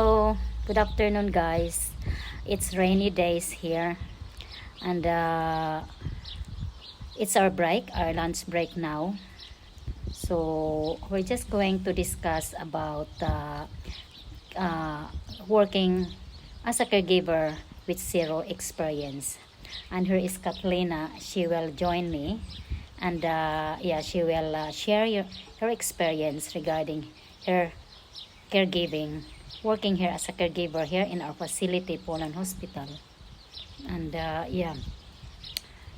Hello, good afternoon, guys. It's rainy days here, and it's our break, our lunch break now. So we're just going to discuss about uh, working as a caregiver with zero experience. And here is Catalina. She will join me, and yeah, she will share her experience regarding her caregiving, working here as a caregiver here in our facility, Poland Hospital. And yeah,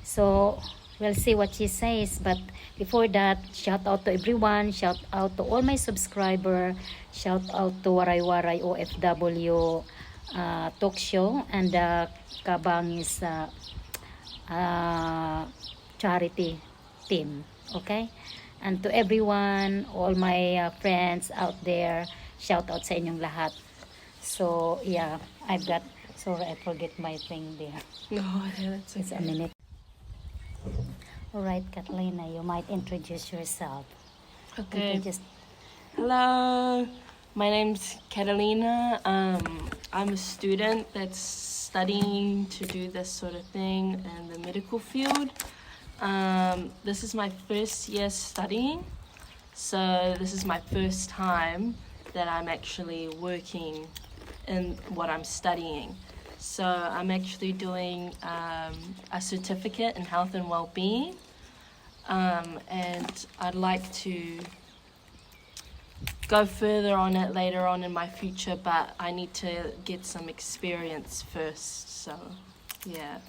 so we'll see what she says. But before that, shout out to everyone, shout out to all my subscriber, shout out to Waray Waray OFW talk show, and Kabangis charity team. Okay, and to everyone, all my friends out there, shout out sa inyong lahat. So yeah, I've got, sorry, I forget my thing there. No, yeah, that's It's a okay. minute. All right, Catalina, you might introduce yourself. Okay. Introduce. Hello, my name's Catalina. I'm a student that's studying to do this sort of thing in the medical field. This is my first year studying, so this is my first time that I'm actually working in what I'm studying. So I'm actually doing a certificate in health and well-being, and I'd like to go further on it later on in my future, but I need to get some experience first. So yeah.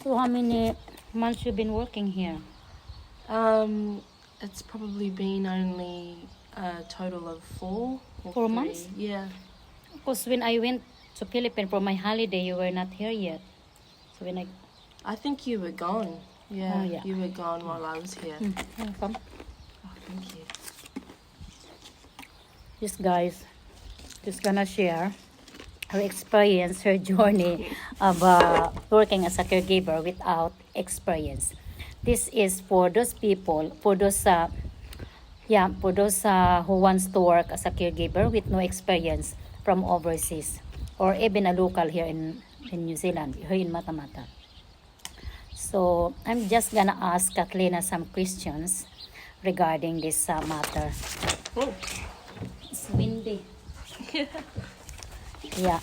So how many months you've been working here? It's probably been only a total of 4 or 4 3. months? Yeah. Because when I went to Philippines for my holiday, you were not here yet. So when I think you were gone. Yeah, Oh, yeah. You were gone while I was here. welcome. Oh, thank you. This guys just gonna share her experience, her journey of working as a caregiver without experience. This is for those people, for those who wants to work as a caregiver with no experience from overseas, or even a local here in New Zealand, here in Matamata. So I'm just gonna ask Catalina some questions regarding this matter. Oh. It's windy. Yeah.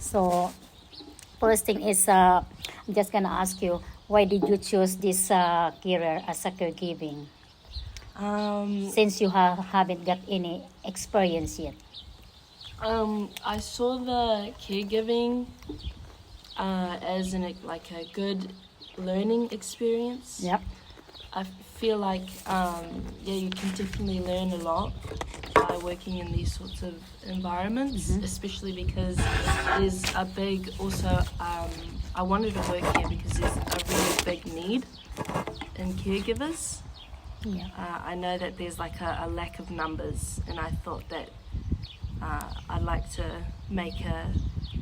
So first thing is, I'm just gonna ask you, why did you choose this career as a caregiving? Since you haven't got any experience yet. I saw the caregiving as like a good learning experience. Yep. I feel like you can definitely learn a lot by working in these sorts of environments, especially because there's a big also. I wanted to work here because there's a really big need in caregivers. Yeah. I know that there's like a lack of numbers, and I thought that I'd like to make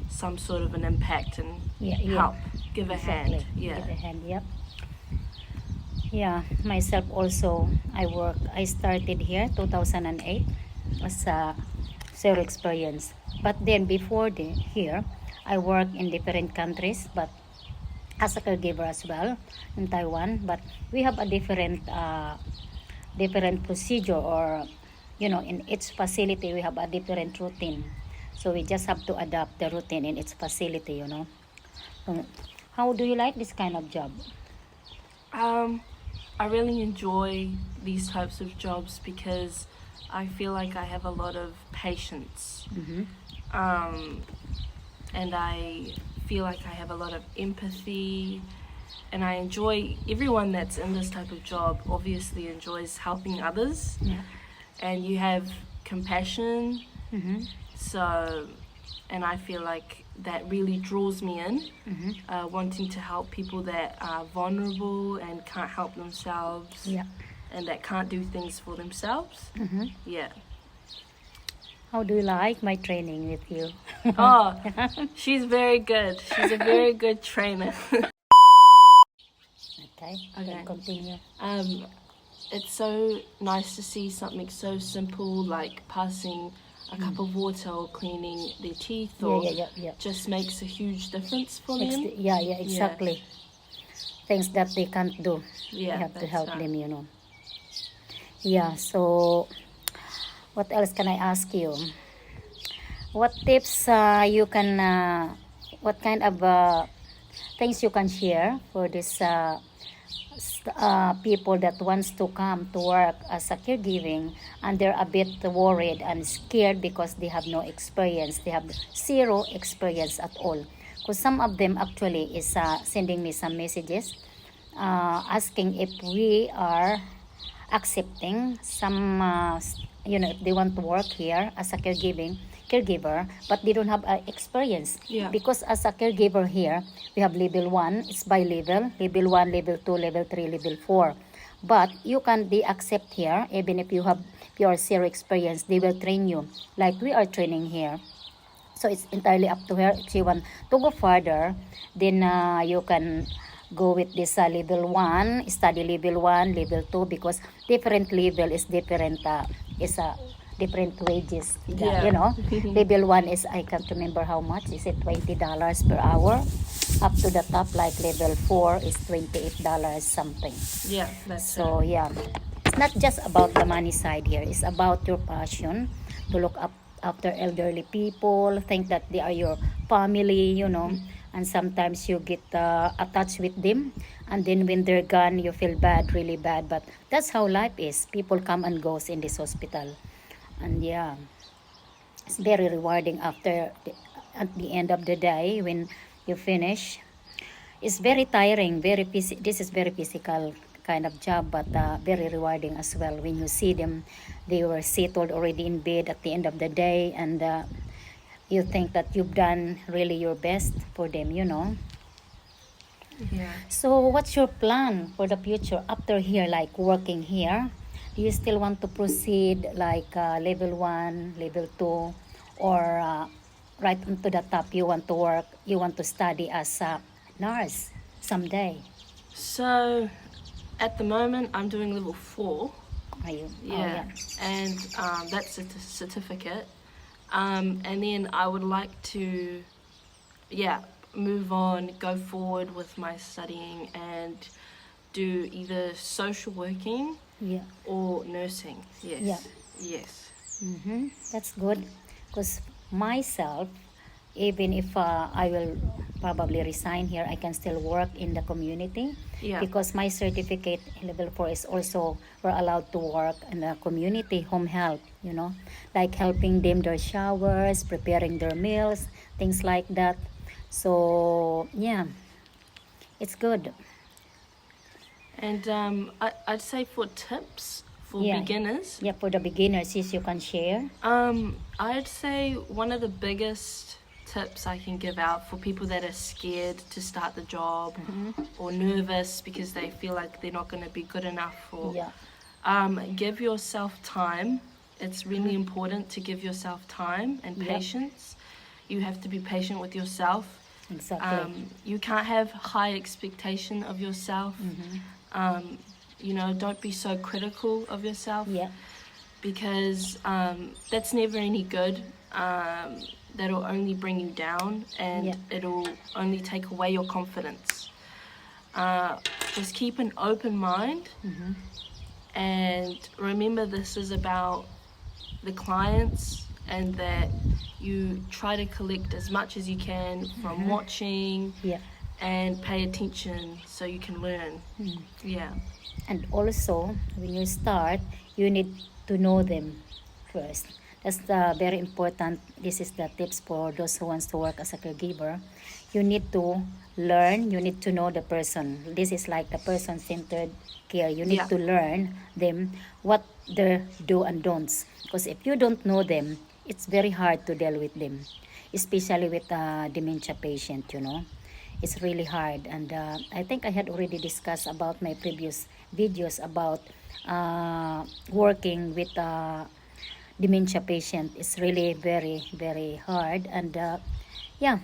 some sort of an impact and help, give a hand. Yeah. Give a hand, yep. Yeah, myself also, I started here 2008 as a zero experience. But then before here, I worked in different countries, but as a caregiver as well in Taiwan. But we have a different procedure, or in each facility we have a different routine. So we just have to adapt the routine in each facility. How do you like this kind of job? I really enjoy these types of jobs because I feel like I have a lot of patience. And I feel like I have a lot of empathy, and I enjoy, everyone that's in this type of job obviously enjoys helping others. Yeah. And you have compassion. So, and I feel like that really draws me in, wanting to help people that are vulnerable and can't help themselves, Yeah. and that can't do things for themselves. Yeah. How do you like my training with you? Oh, she's very good. She's a very good trainer. Okay. Okay. Continue. it's so nice to see something so simple like passing a cup of water or cleaning their teeth or Yeah. just makes a huge difference for them. Yeah, exactly. Things that they can't do. Yeah, You have to that's help right. them, you know. Yeah, so what else can I ask you? What tips you can, what kind of things you can share for this people that wants to come to work as a caregiving, and they're a bit worried and scared because they have no experience, they have zero experience at all, because some of them actually is sending me some messages asking if we are accepting some if they want to work here as a caregiver, but they don't have experience. Yeah. Because as a caregiver here, we have level 1, it's by level 1, level 2, level 3, level 4. But you can be accept here even if you have your zero experience. They will train you like we are training here. So it's entirely up to her. If she want to go further, then you can go with this level 1, study level 1, level 2, because different level is different wages. Yeah. You know, level 1 is, I can't remember how much, is it $20 per hour? Up to the top, like level 4 is $28 something. Yeah, that's So yeah, it's not just about the money side here. It's about your passion to look up after elderly people, think that they are your family, you know. And sometimes you get attached with them, and then when they're gone, you feel bad, really bad. But that's how life is. People come and goes in this hospital, and yeah, it's very rewarding at the end of the day when you finish. It's very tiring, this is very physical kind of job, but very rewarding as well when you see them. They were settled already in bed at the end of the day, and you think that you've done really your best for them, you know. Yeah. So what's your plan for the future after here, like working here? Do you still want to proceed like level 1, level 2, or right onto the top you want to work, you want to study as a nurse someday? So at the moment, I'm doing level 4. Are you? Yeah. And that's a certificate. And then I would like to, move on, go forward with my studying and do either social working Yeah. or nursing. Yes. Yeah. Yes. That's good. Because myself, even if I will probably resign here, I can still work in the community. Yeah. Because my certificate level 4 is also, we're allowed to work in the community home help, you know, like helping them their showers, preparing their meals, things like that. So yeah, it's good. And I'd say for tips for Yeah. beginners, Yeah, for the beginners, yes, you can share. I'd say one of the biggest tips I can give out for people that are scared to start the job or nervous because they feel like they're not going to be good enough, or Yeah. give yourself time. It's really important to give yourself time and Yep. patience. You have to be patient with yourself. Exactly. You can't have high expectation of yourself. Don't be so critical of yourself. Yeah. Because that's never any good. That'll only bring you down, and Yeah. it'll only take away your confidence. Just keep an open mind, and remember this is about the clients, and that you try to collect as much as you can from watching Yeah. and pay attention so you can learn. Yeah. And also, when you start, you need to know them first. That's the very important. This is the tips for those who wants to work as a caregiver. You need to learn. You need to know the person. This is like the person-centered care. You need Yeah. to learn them, what their do and don'ts. Because if you don't know them, it's very hard to deal with them, especially with a dementia patient. You know, it's really hard. And I think I had already discussed about my previous videos about working with dementia patient. Is really very, very hard. And yeah,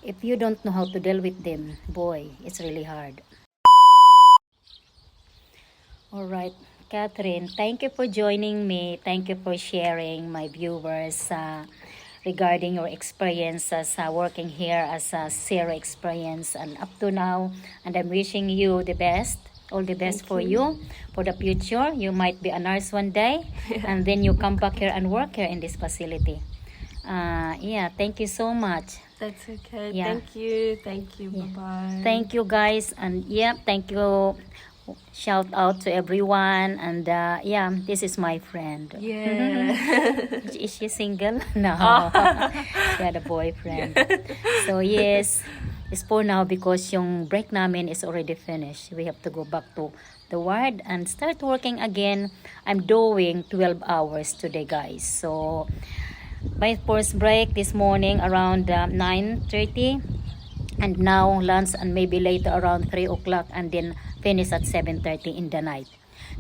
if you don't know how to deal with them, boy, it's really hard. All right, Catherine, thank you for joining me. Thank you for sharing my viewers regarding your experiences working here as a zero experience and up to now. And I'm wishing you the best. All the best Thank for you. you for the future. You might be a nurse one day, and then you come back here and work here in this facility. Yeah, thank you so much. That's okay. Yeah. Thank you. Thank you. Yeah. Bye-bye. Thank you guys, and yeah, thank you. Shout out to everyone, and yeah, this is my friend. Yeah. Is she single? No. She had a boyfriend. So yes, it's for now because yung break namin is already finished. We have to go back to the ward and start working again. I'm doing 12 hours today, guys. So my first break this morning around 9:30, and now lunch and maybe later around 3 o'clock, and then finish at 7:30 in the night.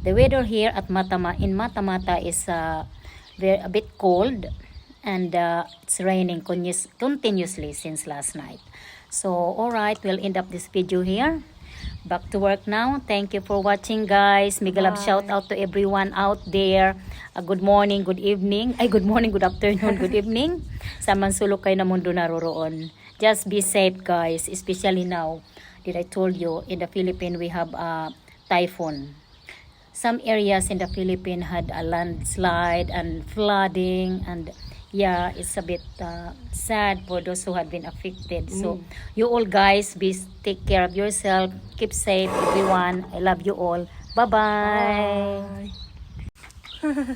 The weather here at Matamata is a bit cold, and it's raining continuously since last night. So alright, we'll end up this video here. Back to work now. Thank you for watching, guys. Mega love Bye. shout out to everyone out there. Good morning, good evening. Ay, good morning, good afternoon, good evening. Sa man sulok kayo na mundo naroroon. Just be safe, guys. Especially now, did I told you, in the Philippines we have a typhoon. Some areas in the Philippines had a landslide and flooding, and yeah, it's a bit sad for those who had been affected. So you all guys, take care of yourself, keep safe everyone. I love you all. Bye bye. Bye.